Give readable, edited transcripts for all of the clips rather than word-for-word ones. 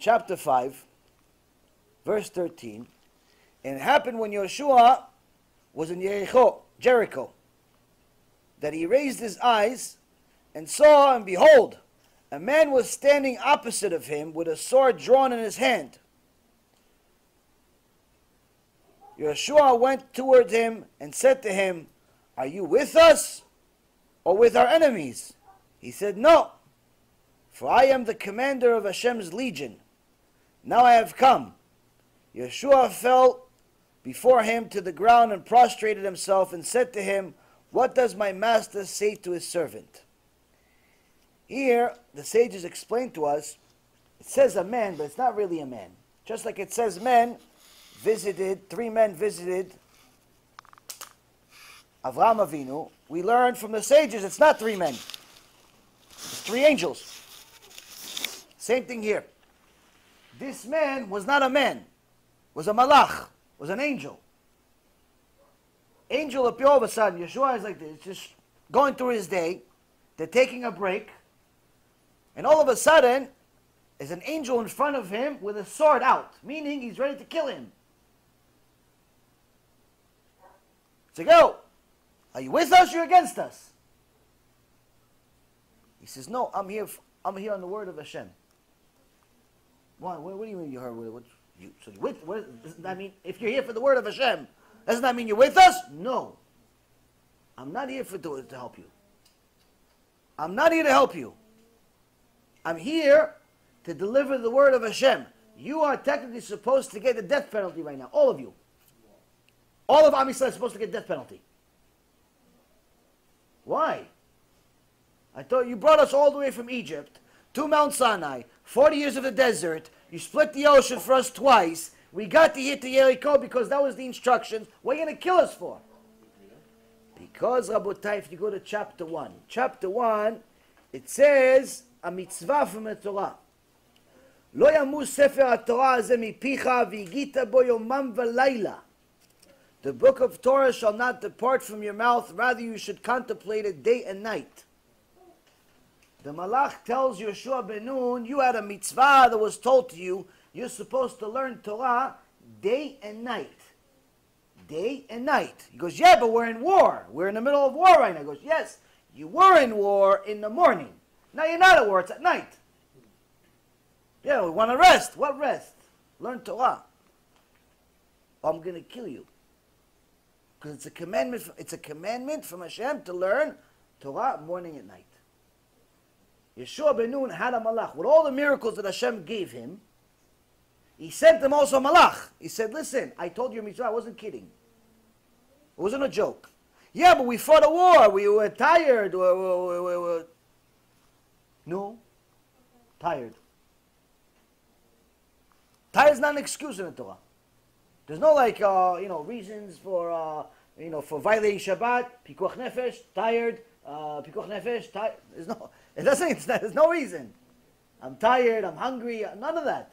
chapter 5, verse 13, and it happened when Yeshua was in Jericho, that he raised his eyes and saw, and behold, a man was standing opposite of him with a sword drawn in his hand. Yeshua went toward him and said to him, "Are you with us or with our enemies?" He said, "No, for I am the commander of Hashem's legion. Now I have come." Yeshua fell before him to the ground and prostrated himself and said to him, "What does my master say to his servant?" Here, the sages explain to us, it says a man, but it's not really a man. Just like it says three men visited Avraham Avinu, we learn from the sages it's not three men. It's three angels. Same thing here. This man was not a man, was a malach, was an angel. Angel appeared all of a sudden. Yeshua is like this, just going through his day. They're taking a break. And all of a sudden, there's an angel in front of him with a sword out, meaning he's ready to kill him. So go. Are you with us or against us? He says, "No, I'm here on the word of Hashem." Why? What do you mean you heard? So you with? Doesn't that mean if you're here for the word of Hashem, doesn't that mean you're with us? No. I'm not here to help you. I'm not here to help you. I'm here to deliver the word of Hashem. You are technically supposed to get the death penalty right now. All of you. All of Am Yisrael is supposed to get death penalty. Why? I thought you brought us all the way from Egypt to Mount Sinai, 40 years of the desert. You split the ocean for us twice. We got to hit the Jericho because that was the instructions. What are you going to kill us for? Because, Rabotai, if you go to chapter 1. Chapter 1, it says a mitzvah from the Torah. לא ימוש ספר התורה הזה מפיך והגית בו יומם ולילה. The book of Torah shall not depart from your mouth, rather you should contemplate it day and night. The Malach tells Yeshua ben Nun, you had a mitzvah that was told to you, you're supposed to learn Torah day and night. Day and night. He goes, yeah, but we're in war. We're in the middle of war right now. He goes, yes, you were in war in the morning. Now you're not at war, it's at night. Yeah, we want to rest. What rest? Learn Torah. Or I'm going to kill you. Because it's a commandment from Hashem to learn Torah morning and night. Yeshua ben Nun had a malach. With all the miracles that Hashem gave him, he sent him also a malach. He said, listen, I told you mitzvah, I wasn't kidding. It wasn't a joke. Yeah, but we fought a war. We were tired. No. Tired. Tired is not an excuse in the Torah. There's no reasons for, for violating Shabbat, pikuach nefesh, tired, pikuach nefesh, tired. There's no reason. I'm tired, I'm hungry, none of that.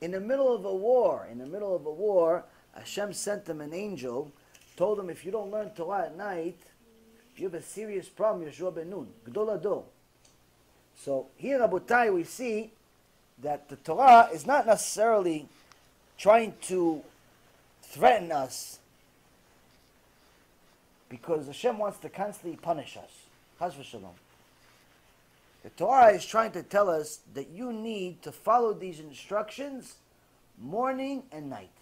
In the middle of a war, Hashem sent them an angel, told them if you don't learn Torah at night, you have a serious problem, Yeshua ben Nun, Gdol Ador. So here, Rabotai, we see that the Torah is not necessarily trying to threaten us because Hashem wants to constantly punish us. Chas v'shalom. The Torah is trying to tell us that you need to follow these instructions morning and night.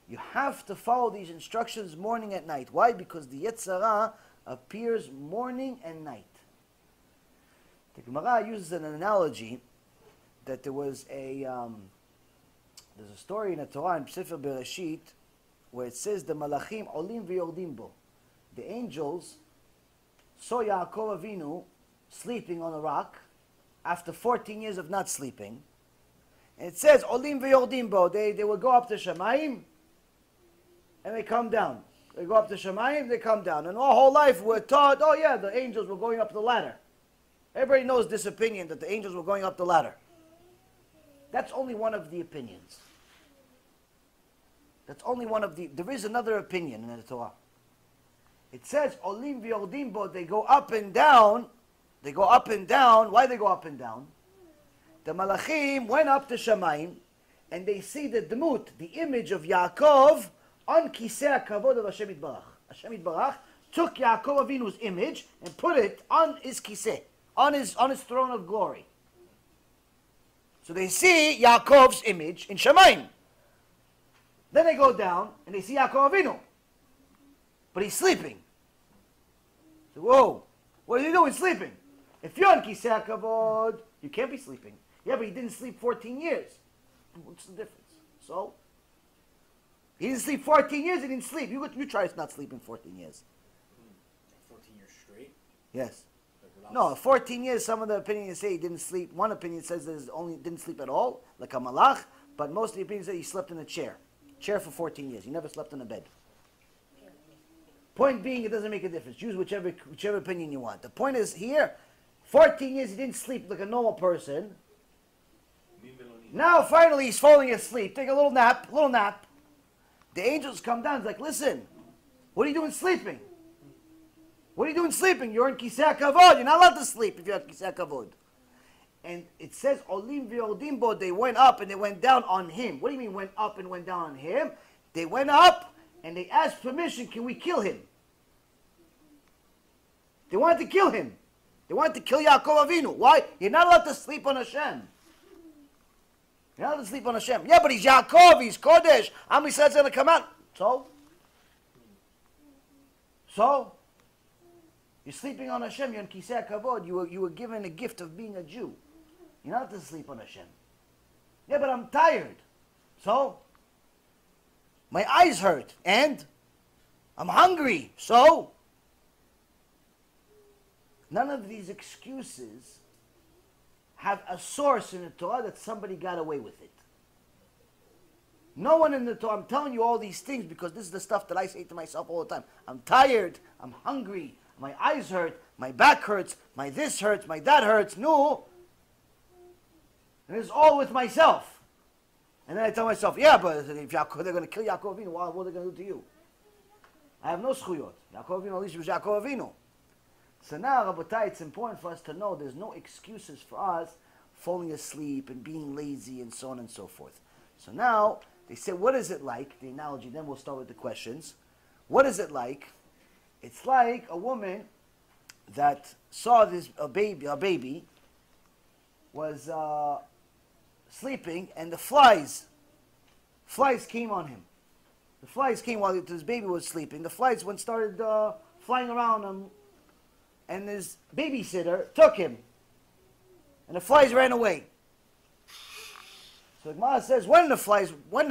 You have to follow these instructions morning and night. Why? Because the Yetzer Hara appears morning and night. The Gemara uses an analogy that there was there's a story in the Torah in Sefer Bereshit where it says the malachim olim v'yordim bo. The angels saw Yaakov Avinu sleeping on a rock after 14 years of not sleeping. And it says olim v'yordim bo. They will go up to Shemayim and they come down. They go up to Shemayim, they come down. And our whole life we're taught, oh yeah, the angels were going up the ladder. Everybody knows this opinion that the angels were going up the ladder. That's only one of the opinions. That's only one of the... There is another opinion in the Torah. It says, Olim v'yordim bo, they go up and down. They go up and down. Why they go up and down? the Malachim went up to Shamayim, and they see the Dmut, the image of Yaakov, on Kisei HaKavod of Hashem Yitbarach. Hashem Yitbarach took Yaakov Avinu's image and put it on his Kisei, on his throne of glory. So they see Yaakov's image in Shamayim. Then they go down and they see Yaakov Avinu. But he's sleeping. So, whoa, what are you doing sleeping? If you're on Kisei HaKavod, you can't be sleeping. Yeah, but he didn't sleep 14 years. What's the difference? So, he didn't sleep 14 years, he didn't sleep. You try not sleeping 14 years. 14 years straight? Yes. No, 14 years, some of the opinions say he didn't sleep. One opinion says that he only didn't sleep at all, like a malach, but most of the opinions say he slept in a chair. Chair for 14 years. He never slept in a bed. Point being, it doesn't make a difference. Choose whichever opinion you want. The point is here, 14 years he didn't sleep like a normal person. Now finally he's falling asleep. Take a little nap, The angels come down. It's like, listen, what are you doing sleeping? What are you doing sleeping? You're in Kisei HaKavod. You're not allowed to sleep if you're at Kisei HaKavod. And it says, Olim v'yordim bo, they went up and they went down on him. What do you mean went up and went down on him? They went up and they asked permission, can we kill him? They wanted to kill him. They wanted to kill Yaakov Avinu. Why? You're not allowed to sleep on Hashem. You're not allowed to sleep on Hashem. Yeah, but he's Yaakov, he's Kodesh. Am Yisrael's going to come out. So? You're sleeping on Hashem, you're in Kisei HaKavod. You were given a gift of being a Jew. You're not allowed to sleep on Hashem. Yeah, but I'm tired. So? My eyes hurt. And? I'm hungry. So? None of these excuses have a source in the Torah that somebody got away with it. No one in the Torah, I'm telling you all these things because this is the stuff that I say to myself all the time. I'm tired, I'm hungry, my eyes hurt, my back hurts, my this hurts, my that hurts. No. And it's all with myself. And then I tell myself, yeah, but if they're going to kill Yaakov Avinu, what are they going to do to you? I have no schuyot. Yaakov Avinu, at least it was Yaakov Avinu. So now, Rabotai, it's important for us to know there's no excuses for us falling asleep and being lazy and so on and so forth. So now, they say, what is it like? The analogy, then we'll start with the questions. What is it like? It's like a woman that saw a baby was sleeping, and the flies came on him. The flies came while his baby was sleeping. The flies started flying around him. And his babysitter took him. And the flies ran away. So the Gemara says, when the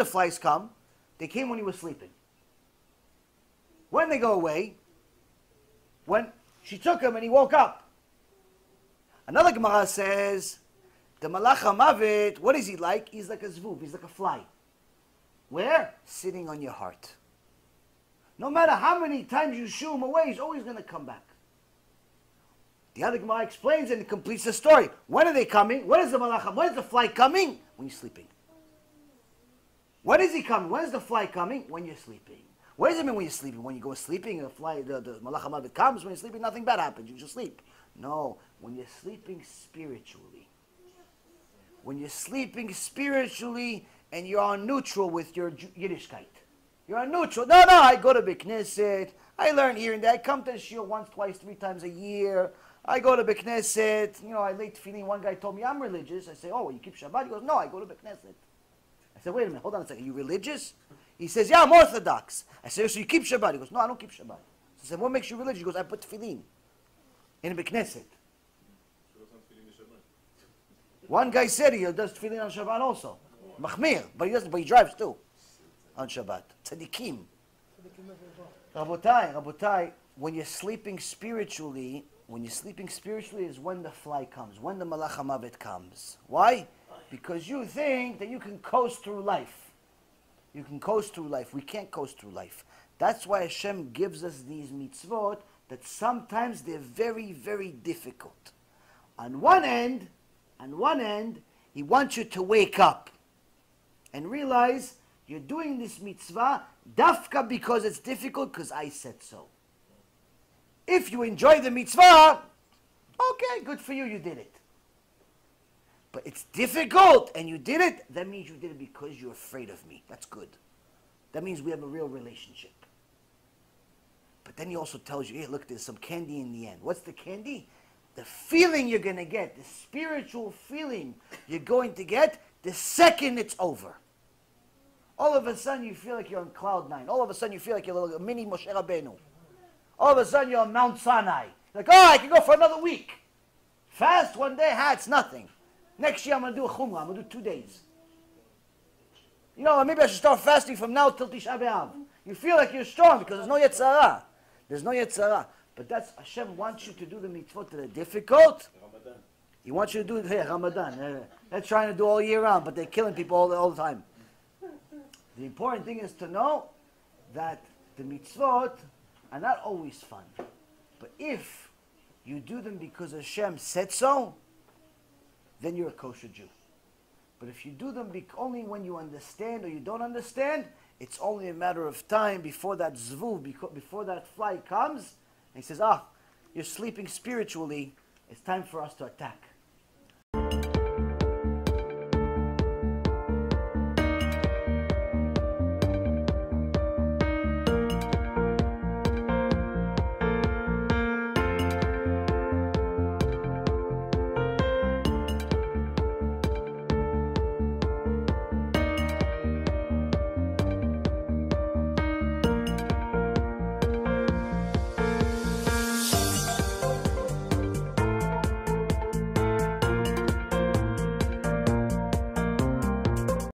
flies come, they came when he was sleeping. When they go away, when she took him and he woke up. Another Gemara says, the Malach HaMavet, what is he like? He's like a zvuv, he's like a fly. Where? Sitting on your heart. No matter how many times you shoo him away, he's always going to come back. The other Gemara explains and completes the story. When are they coming? When is the malachim? When is the fly coming? When you're sleeping. When is he coming? When is the fly coming? When you're sleeping. What does it mean when you're sleeping? When you go sleeping, the malachim comes. When you're sleeping, nothing bad happens. You just sleep. No, when you're sleeping spiritually. When you're sleeping spiritually and you're on neutral with your Yiddishkeit. You're on neutral. No, I go to Beit Knesset. I learn here and there. I come to the shiur once, twice, 3 times a year. I go to Beit Knesset. I lay tefillin. One guy told me I'm religious. I say, oh, well, you keep Shabbat? He goes, no, I go to Beit Knesset. I said, wait a minute, hold on a second. Are you religious? He says, yeah, I'm Orthodox. I said, so you keep Shabbat? He goes, no, I don't keep Shabbat. I said, what makes you religious? He goes, I put tefillin in Beit Knesset. One guy said he does tefillin on Shabbat also. Machmir, but he drives too on Shabbat. Tzadikim. Rabotai, when you're sleeping spiritually is when the fly comes, when the Malach HaMavet comes. Why? Because you think that you can coast through life. You can coast through life. We can't coast through life. That's why Hashem gives us these mitzvot that sometimes they're very, very difficult. On one end, He wants you to wake up and realize you're doing this mitzvah dafka because it's difficult because I said so. If you enjoy the mitzvah, okay, good for you, you did it. But it's difficult, and you did it, that means you did it because you're afraid of me. That's good. That means we have a real relationship. But then he also tells you, hey, look, there's some candy in the end. What's the candy? The feeling you're going to get, the spiritual feeling you're going to get the second it's over. All of a sudden you feel like you're on cloud 9. All of a sudden you feel like you're a little mini Moshe Rabbeinu. All of a sudden you're on Mount Sinai. Like, oh, I can go for another week. Fast one day, it's nothing. Next year I'm going to do a chumrah. I'm going to do 2 days. You know, maybe I should start fasting from now till Tisha B'Av. You feel like you're strong because there's no Yetzirah. There's no Yetzirah. But that's, Hashem wants you to do the mitzvot that are difficult. Ramadan. He wants you to do it here, Ramadan. They're trying to do all year round, but they're killing people all the time. The important thing is to know that the mitzvot are not always fun. But if you do them because Hashem said so, then you're a kosher Jew. But if you do them only when you understand or you don't understand, it's only a matter of time before that zvuv, before that fly comes, and he says, you're sleeping spiritually, it's time for us to attack.